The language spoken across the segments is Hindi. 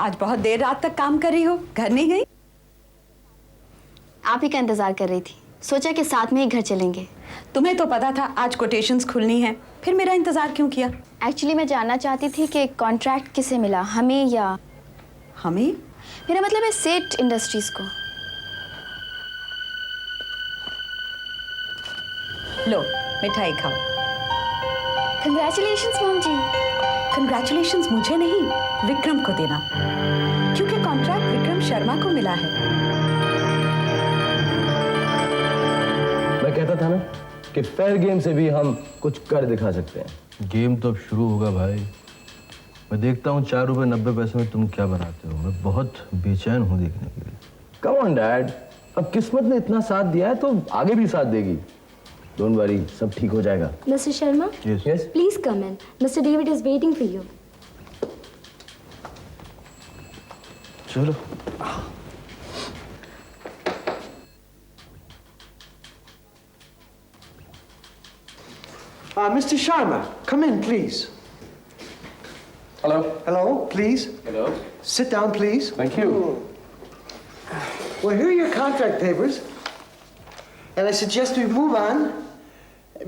आज बहुत देर रात तक काम कर रही हो, घर नहीं गई? आप ही का इंतजार कर रही थी, सोचा कि साथ में ही घर चलेंगे। तुम्हें तो पता था आज कोटेशंस खुलनी है, फिर मेरा इंतजार क्यों किया? एक्चुअली मैं जानना चाहती थी कि कॉन्ट्रैक्ट किसे मिला, हमें या हमें? मेरा मतलब है सेठ इंडस्ट्रीज को। लो मिठाई खाओ। कंग्रेचुलेशंस मॉम जी। कंग्रेचुलेशंस मुझे नहीं, विक्रम को देना, क्योंकि कॉन्ट्रैक्ट विक्रम शर्मा को मिला है। मैं कहता था ना कि फेयर गेम से भी हम कुछ कर दिखा सकते हैं। गेम तो अब शुरू होगा भाई। मैं देखता हूँ 4 रुपए 90 पैसे में तुम क्या बनाते हो। मैं बहुत बेचैन हूँ देखने के लिए। कम ऑन डैड, अब किस्मत ने इतना साथ दिया है तो आगे भी साथ देगी। डोंट वरी, सब ठीक हो जाएगा। Mr. Sharma, Yes. please come in. Mr. David is waiting for you. चलो। Mr. Sharma, come in, please. Hello. Hello, please. Hello. Sit down, please. Thank you. Well, here are your contract papers. And I suggest we move on.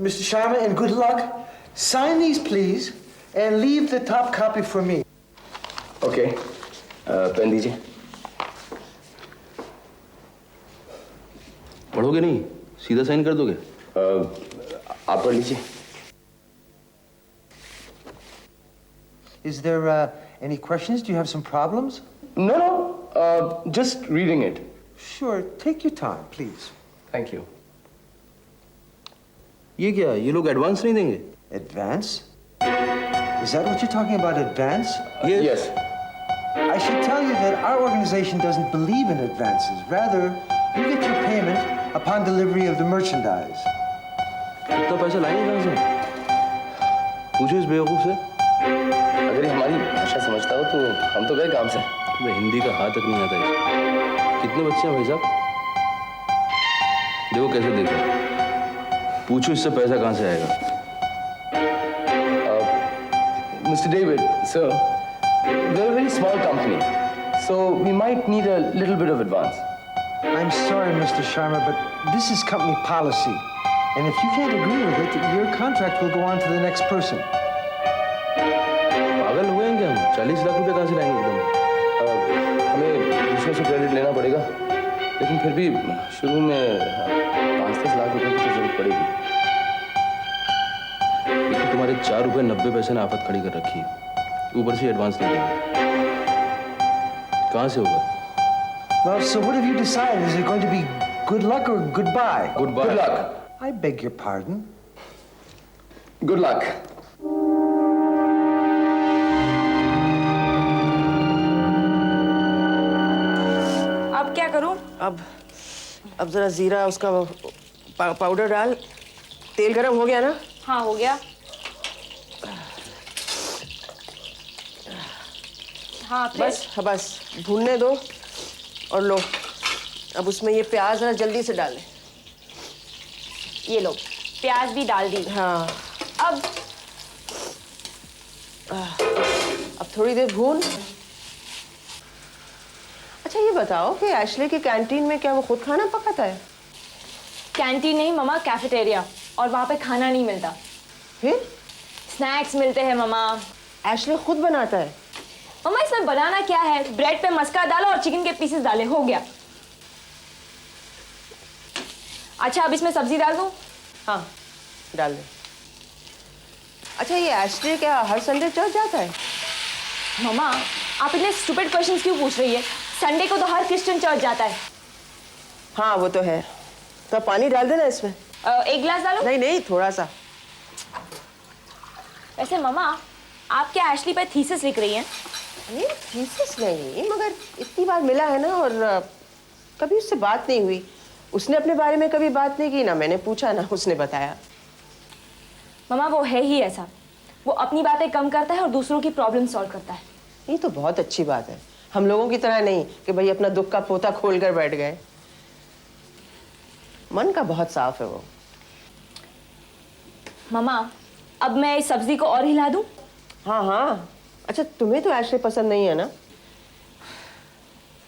Mr. Sharma, and good luck. Sign these, please, and leave the top copy for me. Okay, pen दीजिए। पढ़ोगे नहीं, सीधा साइन कर दोगे? आप पढ़ लीजिए। Is there any questions? Do you have some problems? No, no, just reading it. Sure, take your time, please. Thank you. ये क्या, ये लोग एडवांस नहीं देंगे? Advance? Is that what you're talking about, advance? Yes. I should tell you that our organization doesn't believe in advances. Rather, you get your payment upon delivery of the merchandise. इतना पैसा लाएंगे कहाँ से? पूछो इस बेवकूफ से। अगर ये हमारी भाषा समझता हो तो हम तो गए काम से। मैं हिंदी का हाथ तक नहीं आता इसको। कितने बच्चे हैं भाई साहब? देखो कैसे देखो। पूछो इससे पैसा कहाँ से आएगा? Mr. David, sir, we're a very small company, so we might need a little bit of advance. I'm sorry, Mr. Sharma, but this is company policy. And if you can't agree with it, your contract will go on to the next person. पागल हुए हैं क्या हम? 40 लाख रुपए कहाँ से लाएंगे एकदम? हमें दूसरों से क्रेडिट लेना पड़ेगा, लेकिन फिर भी शुरू में 5-10 लाख रुपए की तो जरूरत पड़ेगी। लेकिन तुम्हारे 4 रुपए 90 पैसे ने आफत खड़ी कर रखी है, ऊपर से एडवांस नहीं देंगे। कहाँ से होगा? Well, so what have you decided? Is it going to be good luck or goodbye? Goodbye. Good luck. I beg your pardon. Good luck. अब क्या करूं? अब जरा जीरा उसका पाउडर डाल। तेल गरम हो गया ना? हाँ हो गया। हाँ फिर? बस भूनने दो और लो। अब उसमें ये प्याज जरा जल्दी से डालें। ये लो, प्याज भी डाल दी। हाँ। अब थोड़ी देर भून। अच्छा ये बताओ कि एशले की कैंटीन में क्या वो खुद खाना पकाता है? कैंटीन नहीं ममा, कैफेटेरिया, और वहाँ पे खाना नहीं मिलता। फिर स्नैक्स मिलते हैं ममा। एशले खुद बनाता है? ममा इसमें बनाना क्या है, ब्रेड पे मस्का डालो और चिकन के पीसेस डाले, हो गया। अच्छा अब इसमें सब्जी डाल दूं? हाँ डाल दे। अच्छा ये एशले क्या हर संडे चर्च जाता है? ममा आप इतने स्टूपिड क्वेश्चंस क्यों पूछ रही है? संडे को तो हर क्रिश्चियन चर्च जाता है। हाँ वो तो है। तो पानी डाल देना इसमें। एक गिलास डालो? नहीं थोड़ा सा। वैसे ममा आप क्या एशली पे थीसिस लिख रही हैं? नहीं थीसिस नहीं, मगर इतनी बार मिला है ना और कभी उससे बात नहीं हुई। उसने अपने बारे में कभी बात नहीं की, ना मैंने पूछा ना उसने बताया। ममा वो है ही ऐसा, वो अपनी बातें कम करता है और दूसरों की प्रॉब्लम सॉल्व करता है। ये तो बहुत अच्छी बात है, हम लोगों की तरह नहीं कि भाई अपना दुख का पोता खोल कर बैठ गए। मन का बहुत साफ है वो। ममा अब मैं इस सब्जी को और हिला दूं? हाँ। अच्छा तुम्हें तो एशले पसंद नहीं है ना?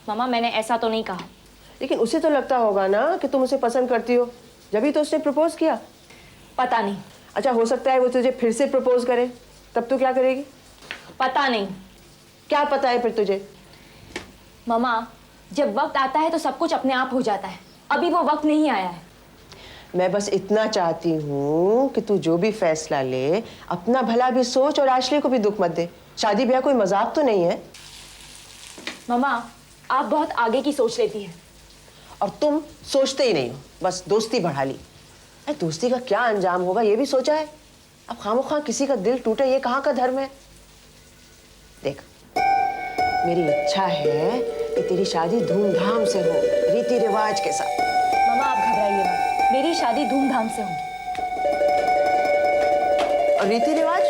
मामा मैंने ऐसा तो नहीं कहा। लेकिन उसे तो लगता होगा ना कि तुम उसे पसंद करती हो, जब ही तो उसने प्रपोज किया। पता नहीं। अच्छा, हो सकता है वो तुझे फिर से प्रपोज करे, तब तो क्या करेगी? पता नहीं। क्या पता है फिर तुझे? मामा जब वक्त आता है तो सब कुछ अपने आप हो जाता है, अभी वो वक्त नहीं आया है। मैं बस इतना चाहती हूँ कि तू जो भी फैसला ले अपना भला भी सोच और आश्रय को भी दुख मत दे। शादी ब्याह कोई मजाक तो नहीं है। मामा आप बहुत आगे की सोच लेती हैं। और तुम सोचते ही नहीं हो, बस दोस्ती बढ़ा ली। अरे दोस्ती का क्या अंजाम होगा ये भी सोचा है? अब खामोखा किसी का दिल टूटे, ये कहाँ का धर्म है? देख, मेरी इच्छा है कि तेरी शादी धूमधाम से हो, रीति रिवाज के साथ। मामा आप घबराइए मत, मेरी शादी धूमधाम से होगी। और रीति रिवाज?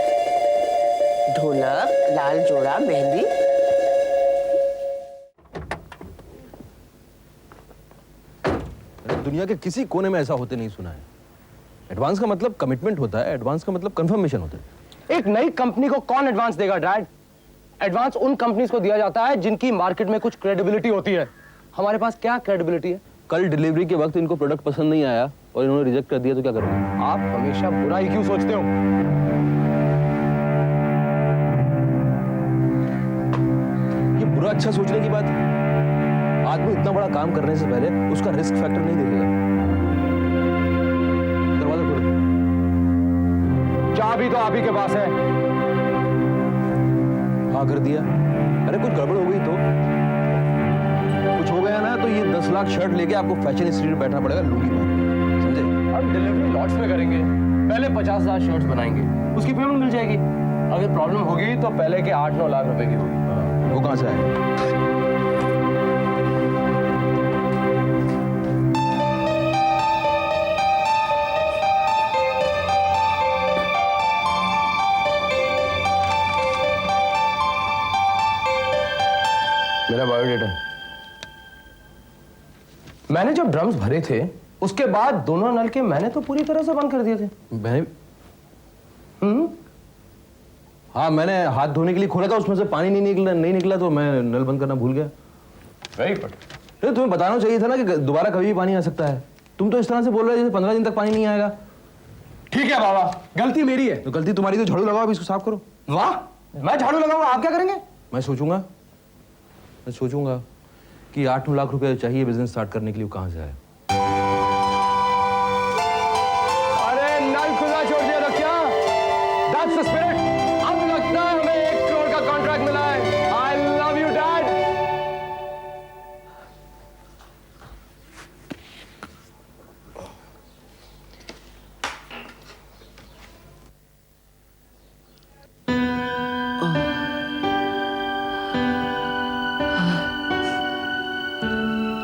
ढोलक, लाल जोड़ा, मेहंदी। दुनिया के किसी कोने में ऐसा होते नहीं सुना है। एडवांस का मतलब कमिटमेंट होता है, एडवांस का मतलब कंफर्मेशन होता है। एक नई कंपनी को कौन एडवांस देगा डैड? एडवांस उन कंपनीज को दिया जाता है जिनकी मार्केट में कुछ क्रेडिबिलिटी होती है। हमारे पास क्या क्रेडिबिलिटी है? कल डिलीवरी के वक्त इनको प्रोडक्ट पसंद नहीं आया और इन्होंने रिजेक्ट कर दिया तो क्या करोगे? आप हमेशा बुरा ही क्यों सोचते हो? ये बुरा अच्छा सोचने की बात है। आदमी इतना बड़ा काम करने से पहले उसका रिस्क फैक्टर नहीं देखेगा। दरवाजा खोलो। चाबी तो आप ही के पास है। हाँ कर दिया। अरे कुछ गड़बड़ हो गई तो कुछ हो गया ना तो ये 10 लाख शर्ट लेके आपको फैशन स्ट्रीट में बैठना पड़ेगा लुंगी में, समझे? हम डिलीवरी लॉट्स में करेंगे। पहले 50,000 शर्ट्स बनाएंगे, उसकी पेमेंट मिल जाएगी। अगर प्रॉब्लम होगी तो पहले के 8-9 लाख रुपए की होगी। वो कहाँ से आएगा? मेरा बायोडेटा। मैंने जब ड्रम्स भरे थे उसके बाद दोनों नल के मैंने तो पूरी तरह से बंद कर दिए थे। हाँ मैंने हाथ धोने के लिए खोला था, उसमें से पानी नहीं निकला तो मैं नल बंद करना भूल गया। Very good. तुम्हें बताना चाहिए था ना कि दोबारा कभी भी पानी आ सकता है। तुम तो इस तरह से बोल रहे हो जैसे 15 दिन तक पानी नहीं आएगा। ठीक है बाबा, गलती मेरी है। तो गलती तुम्हारी, तो झाड़ू लगाओ, अभी इसको साफ करो। वाह, मैं झाड़ू लगाऊंगा, आप क्या करेंगे? मैं सोचूंगा कि 8-9 लाख रुपए चाहिए बिजनेस स्टार्ट करने के लिए, कहां से आए? अरे नल खुला छोड़ दिया तो क्या? That's the spirit. अब लगता है हमें 1 करोड़ का कॉन्ट्रैक्ट मिला है। I love you, Dad.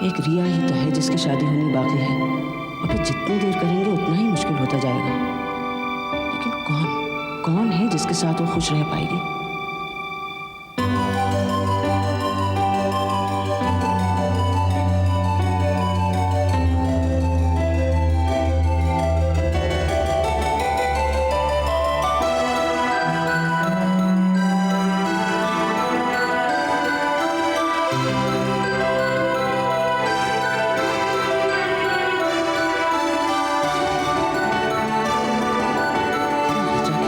एक रिया ही तो है जिसकी शादी होनी बाकी है, और फिर जितनी देर करेंगे उतना ही मुश्किल होता जाएगा। लेकिन कौन है जिसके साथ वो खुश रह पाएगी?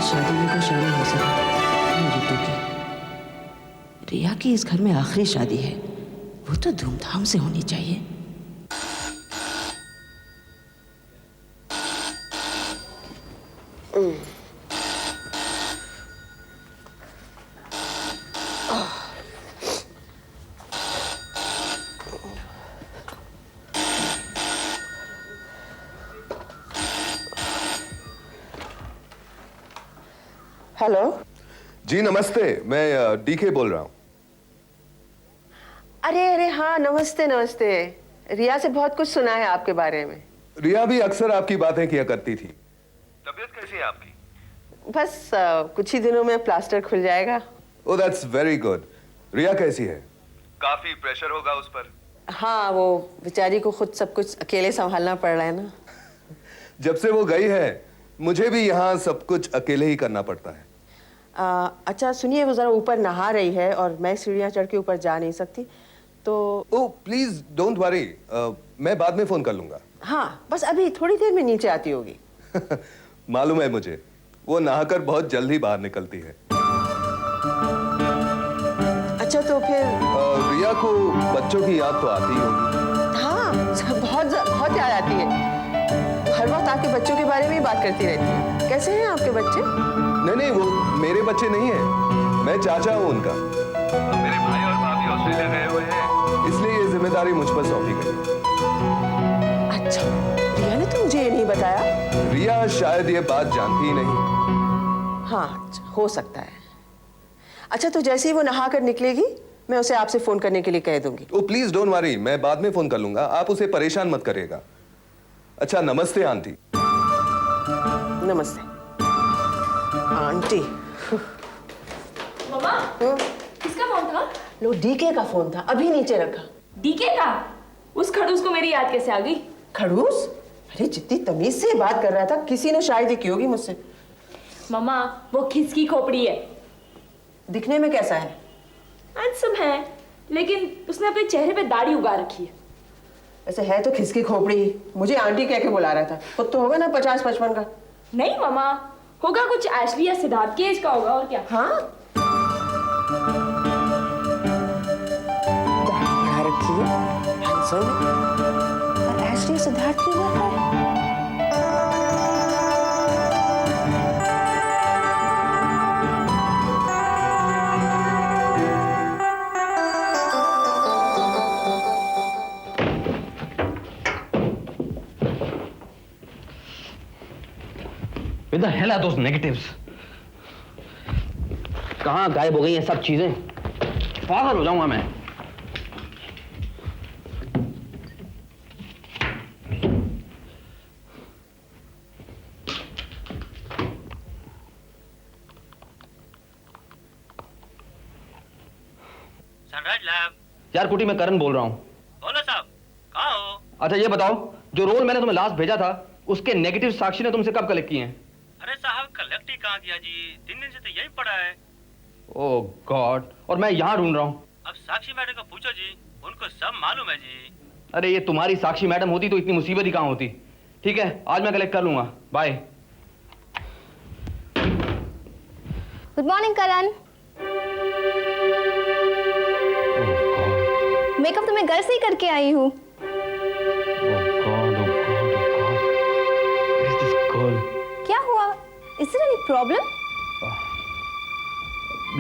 शादी में कोई शामिल हो सके रितु की। रिया की इस घर में आखिरी शादी है, वो तो धूमधाम से होनी चाहिए। हेलो जी नमस्ते, मैं डीके बोल रहा हूँ। अरे हाँ, नमस्ते नमस्ते। रिया से बहुत कुछ सुना है आपके बारे में। रिया भी अक्सर आपकी बातें किया करती थी। तबीयत कैसी है आपकी? बस कुछ ही दिनों में प्लास्टर खुल जाएगा। Oh that's very good. Riya कैसी है? काफी प्रेशर होगा उस पर। हाँ, वो बेचारी को खुद सब कुछ अकेले संभालना पड़ रहा है ना। जब से वो गई है मुझे भी यहाँ सब कुछ अकेले ही करना पड़ता है। अच्छा सुनिए, वो जरा ऊपर नहा रही है और मैं सीढ़ियाँ चढ़ के ऊपर जा नहीं सकती, तो ओह प्लीज डोंट वरी, मैं बाद में फोन कर लूंगा। हाँ, बस अभी थोड़ी देर में नीचे आती होगी। मालूम है मुझे, वो नहाकर बहुत जल्द ही बाहर निकलती है। अच्छा तो फिर रिया को बच्चों की याद तो आती ही होगी। हाँ, बहुत याद आती है। हर वक्त आपके बच्चों के बारे में ही बात करती रहती है। कैसे हैं आपके बच्चे? नहीं नहीं, वो मेरे बच्चे नहीं हैं, मैं चाचा हूँ उनका। मेरे भाई और भाभी ऑस्ट्रेलिया गए हुए हैं, इसलिए ये जिम्मेदारी मुझ पर सौंपी गई। अच्छा, रिया ने तो मुझे ये नहीं बताया। रिया शायद ये बात जानती ही नहीं। हाँ, हो सकता है। अच्छा, तो जैसे ही वो नहा कर निकलेगी मैं उसे आपसे फोन करने के लिए कह दूंगी। ओ प्लीज डोंट वरी, मैं बाद में फोन कर लूंगा, आप उसे परेशान मत करिएगा। अच्छा, नमस्ते आंटी। नमस्ते आंटी। मम्मा, किसका फोन था? लो, डीके का फोन था, अभी नीचे रखा। डीके का? उस खड़ूस को मेरी याद कैसे आ गई? खड़ूस? अरे जितनी तमीज से बात कर रहा था, किसी ने शायद ही की होगी मुझसे। मम्मा, वो खिसकी खोपड़ी है। दिखने में कैसा है? हैंडसम है, लेकिन उसने अपने चेहरे पे दाढ़ी उगा रखी है। ऐसे है तो खिसकी खोपड़ी। मुझे आंटी कह के बुला रहा था। खुद तो होगा ना 50-55 का। नहीं मम्मा, होगा कुछ एशली या सिद्धार्थ के एज का होगा, और क्या। हाँ, दाढ़ी बढ़ा रखी है, हैंडसम है, और एशली सिद्धार्थ की उम्र का है। Where the hell are those negatives? कहाँ गायब हो गई हैं सब चीजें? पागल हो जाऊंगा मैं। Sunrise lab. यार कुटी, मैं करण बोल रहा हूँ। बोलो साहब, कहाँ हो? अच्छा ये बताओ, जो रोल मैंने तुम्हें लास्ट भेजा था, उसके नेगेटिव साक्षी ने तुमसे कब कलेक्ट किए हैं? अरे साहब, कलेक्ट ही कहाँ किया जी, 3 दिन से तो यही पड़ा है। ओह गॉड, और मैं यहाँ ढूंढ रहा हूँ। अब साक्षी मैडम को पूछो जी, उनको सब मालूम है जी। अरे ये तुम्हारी साक्षी मैडम होती तो इतनी मुसीबत ही कहाँ होती। ठीक है, आज मैं कलेक्ट कर लूंगा। बाय। गुड मॉर्निंग करण। मेकअप तो मैं घर से ही करके आई हूँ। क्या हुआ? Is there any problem?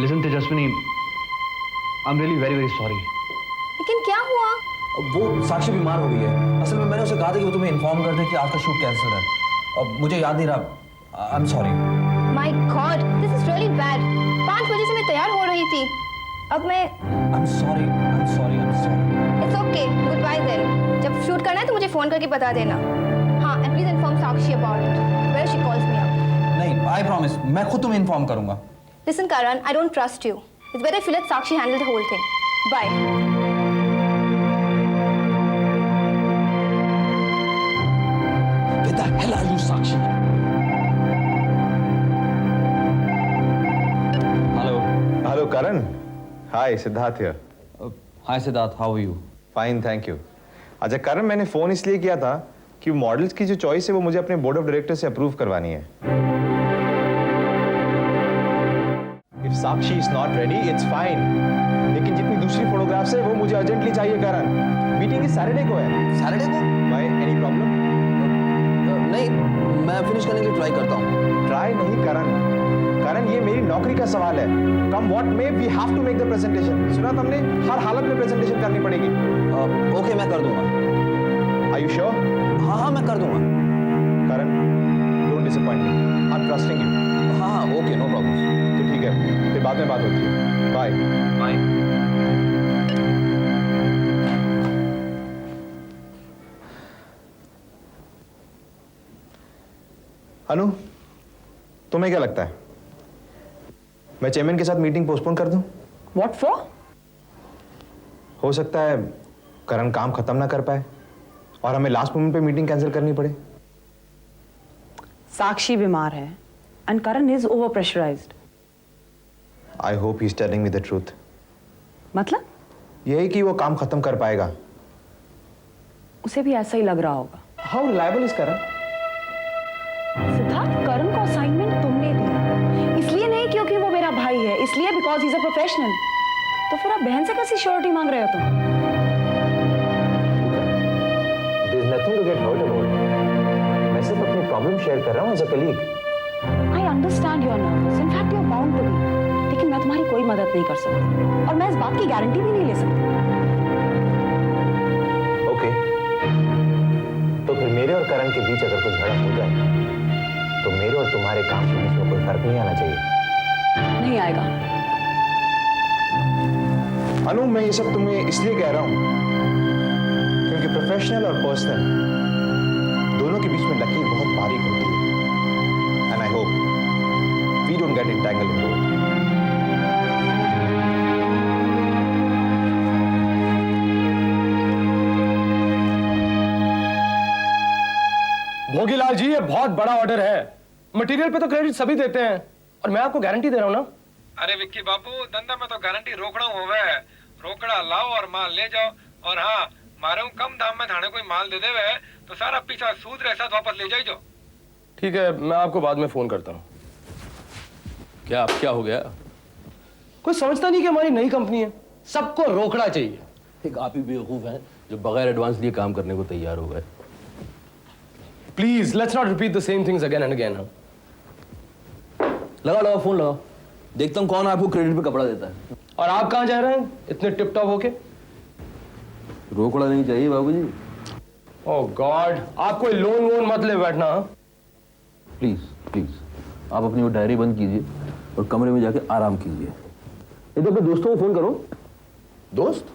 Listen Tejaswini, I'm really very sorry. लेकिन क्या हुआ? वो साक्षी बीमार हो गई है। असल में मैंने उसे कहा था कि वो तुम्हें इन्फॉर्म कर दे कि आज का शूट कैंसिल है। अब मुझे याद नहीं रहा। I am sorry. My God, this is really bad. 5 बजे से मैं तैयार हो रही थी। अब मैं I'm sorry. It's okay. Goodbye then. जब शूट करना है तो मुझे फोन करके बता देना। हाँ, and please inform Sakshi about it. Where she calls me up. नहीं, I promise, मैं खुद तुम्हें इन्फॉर्म करूंगा। Listen, Karan, I don't trust you. It's better if you let Sakshi handle the whole thing. Bye. Where the hell are you, Sakshi? Hello, Karan. Hi, Siddharth here. Hi, Siddharth. How are you? Fine, thank you. अच्छा करण, मैंने फोन इसलिए किया था कि मॉडल्स की जो चॉइस है वो मुझे अपने बोर्ड ऑफ डायरेक्टर से अप्रूव करवानी है। If Sakshi is not ready, it's fine. लेकिन जितनी दूसरी फोटोग्राफ्स है वो मुझे अर्जेंटली चाहिए करण। मीटिंग इस सैटरडे को है। सैटरडे को? Why? Any problem? नहीं, मैं फिनिश करने के लिए ट्राई करता हूँ। ट्राई नहीं करण, ये मेरी नौकरी का सवाल है। Come what may, we have to make the presentation. सुना तुमने? हर हालत में प्रेजेंटेशन करनी पड़ेगी। ओके, मैं कर दूंगा। Are you sure? हाँ, मैं कर दूंगा। करण, don't disappoint me. I'm trusting you. हाँ, ओके, नो प्रॉब्लम। तो ठीक है, फिर बाद में बात होती है। बाय। बाय। अनु, तुम्हें क्या लगता है मैं चेयरमैन के साथ मीटिंग पोस्टपोन कर दूं? What for? हो सकता है करण काम खत्म ना कर पाए और हमें लास्ट मोमेंट पे मीटिंग कैंसिल करनी पड़े। साक्षी बीमार है and Karan is overpressurized. I hope he's telling me the truth. मतलब? यही कि वो काम खत्म कर पाएगा। उसे भी ऐसा ही लग रहा होगा। हाउ रिलायबल इज करण? सिद्धार्थ, करण को असाइनमेंट तुमने दिया, इसलिए नहीं क्योंकि वो मेरा भाई है, इसलिए because he is a professional. तो फिर आप बहन से कैसी श्योरिटी मांग रहे हो तुम? There is nothing to get hurt about. मैं सिर्फ अपनी प्रॉब्लम शेयर कर रहा हूँ as a colleague. I understand your nervous. In fact, you're bound to be. लेकिन मैं तुम्हारी कोई मदद नहीं कर सकती और मैं इस बात की गारंटी भी नहीं ले सकती। ओके, तो फिर मेरे और करण के बीच अगर कोई झड़प हो जाए तो मेरे और तुम्हारे काम के बीच में कोई फर्क नहीं आना चाहिए। नहीं आएगा। अनु, मैं ये सब तुम्हें इसलिए कह रहा हूं क्योंक't प्रोफेशनल और पर्सनल दोनों के बीच में लकीर बहुत बारीक होती है। And I hope we don't get entangled in both. Bhogilal ji, ये बहुत बड़ा ऑर्डर है। मटेरियल पे तो क्रेडिट सभी देते हैं और मैं आपको गारंटी दे रहा हूं ना। अरे विक्की बाबू, धंधा में तो गारंटी रोकड़ा होवे है। रोकड़ा लाओ और माल ले जाओ। और हाँ, मारे कम दाम में थाने कोई माल दे देवे तो सारा पीछा सूद रे साथ वापस ले जाइजो। ठीक है, मैं आपको बाद में फोन करता हूँ। क्या अब क्या हो गया? कोई समझता नहीं कि हमारी नई कंपनी है, सबको रोकड़ा चाहिए। एक आप ही बेवकूफ हैं जो बगैर एडवांस लिए काम करने को तैयार हो गए। Please let's not repeat the same things again and again. लगाओ फोन लगाओ, देखता हूँ कौन आपको क्रेडिट पे कपड़ा देता है। और आप कहाँ जा रहे हैं इतने टिप टॉप होके? रोकड़ा नहीं चाहिए बाबूजी। ओह गॉड, आप कोई लोन वोन मत ले बैठना। प्लीज प्लीज आप अपनी वो डायरी बंद कीजिए और कमरे में जाके आराम कीजिए। ये तो अपने दोस्तों को फोन करो। दोस्त?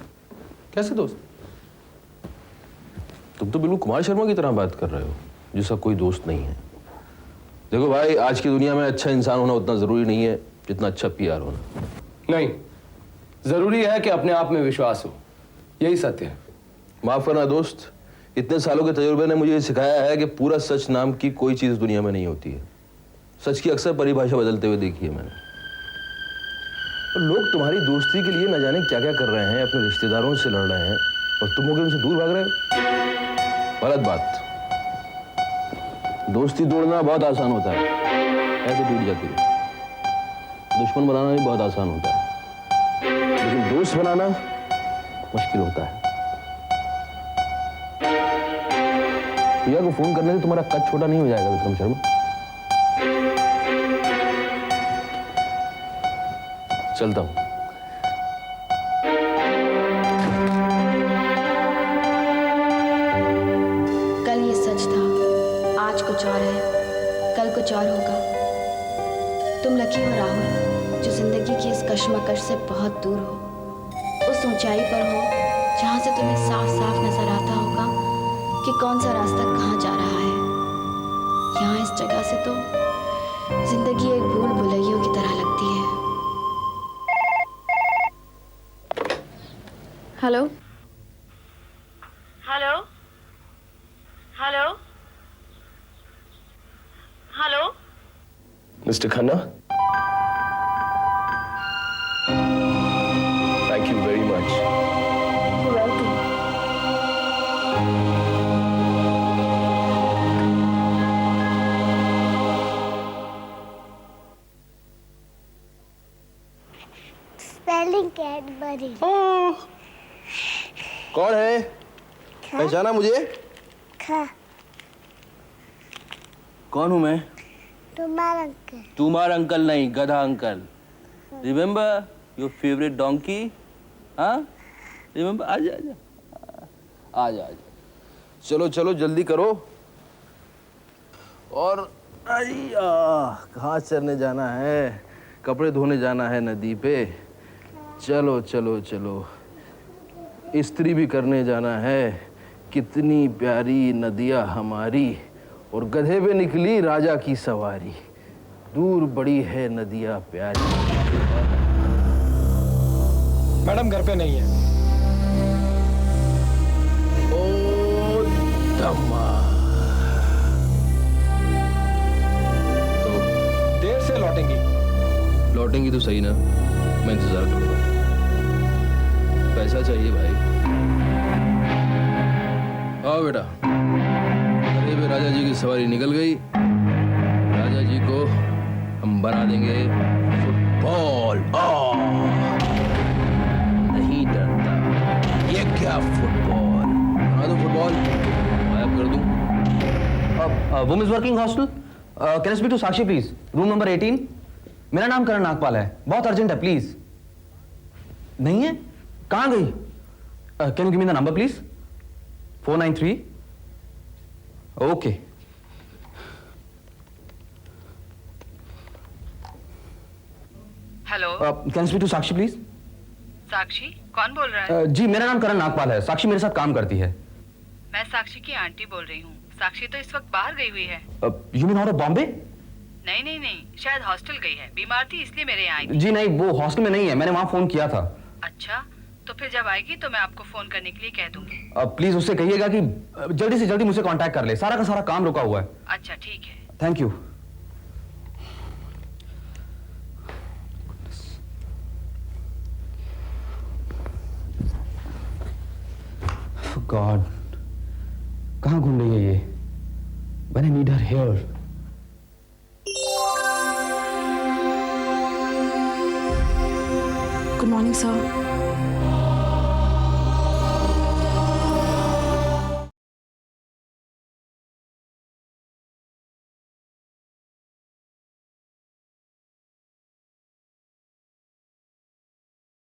कैसे दोस्त? तुम तो बिल्कुल कुमार शर्मा की तरह बात कर रहे हो, जिसका कोई दोस्त नहीं है। देखो भाई, आज की दुनिया में अच्छा इंसान होना उतना जरूरी नहीं है जितना अच्छा पीआर होना। नहीं, जरूरी है कि अपने आप में विश्वास हो, यही सत्य है। माफ करना दोस्त, इतने सालों के तजुर्बे ने मुझे ये सिखाया है कि पूरा सच नाम की कोई चीज दुनिया में नहीं होती है। सच की अक्सर परिभाषा बदलते हुए देखी है मैंने। और लोग तुम्हारी दोस्ती के लिए न जाने क्या क्या कर रहे हैं, अपने रिश्तेदारों से लड़ रहे हैं और तुम होकर उनसे दूर भाग रहे हो। गलत बात। दोस्ती तोड़ना बहुत आसान होता है, ऐसे टूट जाती है। दुश्मन बनाना भी बहुत आसान होता है, लेकिन दोस्त बनाना मुश्किल होता है। प्रिया को फोन करने से तुम्हारा कद छोटा नहीं हो जाएगा विक्रम शर्मा। चलता हूं। कल ये सच था, आज कुछ और है, कल कुछ और होगा। तुम लकी हो राहुल, जो जिंदगी की इस कश्मकश से बहुत दूर हो, उस ऊंचाई पर हो जहां से तुम्हें साफ साफ नजर आता होगा कि कौन सा रास्ता कहाँ जा रहा है। यहाँ इस जगह से तो जिंदगी एक भूल भुलैयों की तरह लगती है। Hello hello hello hello mister Khanna, thank you very much. Spelling Cadbury. कौन है? पहचाना मुझे? खा। कौन हूं मैं? तुम्हारा अंकल। तुम्हारा अंकल नहीं, गधा uncle. Remember your favourite donkey? हाँ रिमेम्बर। आजा आजा आजा आजा। चलो चलो जल्दी करो। और कहाँ चरने जाना है? कपड़े धोने जाना है नदी पे। चलो चलो चलो, इस्त्री भी करने जाना है। कितनी प्यारी नदियाँ हमारी, और गधे पे निकली राजा की सवारी। दूर बड़ी है नदियाँ प्यारी। मैडम घर पे नहीं है। ओ धम्मा, तो देर से लौटेंगी? लौटेंगी तो सही ना, मैं इंतजार करूंगा। पैसा चाहिए आओ बेटा। अरे बे राजा जी की सवारी निकल गई। राजा जी को हम बना देंगे फुटबॉल। नहीं डरता। ये क्या फुटबॉल? बना दो फुटबॉल, गायब कर दूं। Women's working hostel, can I speak to Sakshi please? Room number 18। मेरा नाम करण नागपाल है, बहुत अर्जेंट है प्लीज। नहीं है? कहाँ गई? Can you give me the number please? 493। Okay. Hello, can speak to Sakshi please? Sakshi कौन बोल रहा है? जी मेरा नाम करण नागपाल है, साक्षी मेरे साथ काम करती है। मैं साक्षी की आंटी बोल रही हूँ। साक्षी तो इस वक्त बाहर गई हुई है। You mean out of Bombay? नहीं नहीं नहीं, शायद हॉस्टल गई है, बीमार थी इसलिए मेरे यहाँ आई थी। जी नहीं, वो हॉस्टल में नहीं है, मैंने वहाँ फोन किया था। अच्छा, तो फिर जब आएगी तो मैं आपको फोन करने के लिए कह दूंगी। प्लीज उससे कहिएगा कि जल्दी से जल्दी मुझसे कांटेक्ट कर ले, सारा का सारा काम रुका हुआ है। अच्छा ठीक है। Thank you. गॉड, कहाँ घूम रही है ये? When I need her here. Good morning, sir.